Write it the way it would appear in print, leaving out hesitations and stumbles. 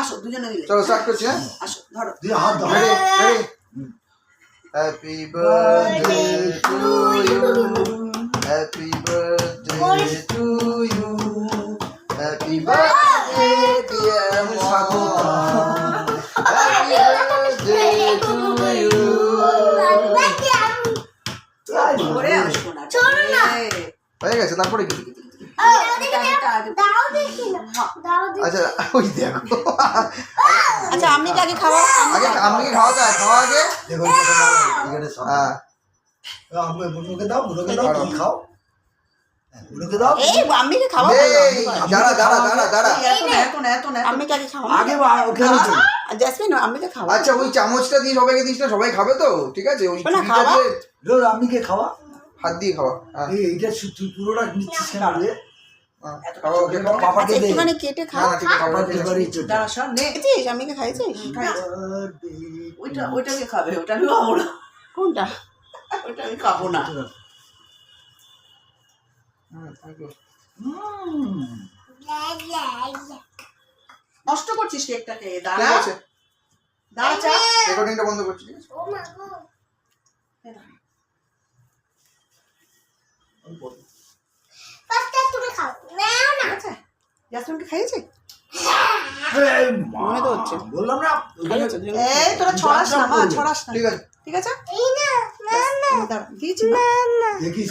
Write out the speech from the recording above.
আসো দুজনে মিলে চলো স্টার্ট করছি। হ্যাঁ আসো ধরো হাত ধরো। Happy birthday to you, happy birthday to you, happy birthday dear Swagata, happy birthday to you. করে আসো না হয়ে গেছে, তারপরে কি? আচ্ছা ওই দেখো, আচ্ছা আমি আগে খাওয়া আগে আমি কি খাওয়া যায়? খাওয়া আগে। দেখো এখানে সব হ্যাঁ মুখে দাও, মুখে দাও, তুমি খাও। মুখে দাও। এই আম্মিকে খাওয়া এই, দাঁড়া দাঁড়া দাঁড়া দাঁড়া। এত না আম্মিকে আগে খাওয়া আগে ওকে হচ্ছে। জেসমিন আম্মিকে খাওয়া আচ্ছা ওই চামচটা দিয়ে সবাইকে দিস না, সবাই খাবে তো? ঠিক আছে, ওই না, ছুরিটা খাওয়া। দিয়ে রোজ আমিকে খাওয়া। হাত দিয়ে খাওয়া। হ্যাঁ এইটা পুরোটা নিচ্ছিস কেন রে? খাওয়া, ওকে খাওয়া। পাপাকে আচ্ছা দে। একটুখানি কেটে না খাও না ঠিক আছে, পাপার ঠিক আছে। ফেভারিট ওটা। দাঁড়া সব নে খাইছিস আম্মিকে খাইছিস ওইটাকে খাবে ওটা আমি খাবো না কোনটা ওইটা আমি খাবো না নষ্ট করছিস কেকটাকে ঠিক দাঁড়া আছে, দাঁড়া চা রেকর্ডিংটা বন্ধ করছি। ঠিক আছে? জাসমিনকে খাইয়েছে এই মা, মনে তো হচ্ছে। বললাম না খাইয়েছে এই তোরা ছড়াস না মা ছড়াস না ঠিক আছে। ঠিক আছে দাঁড়া দিয়েছি দেখিস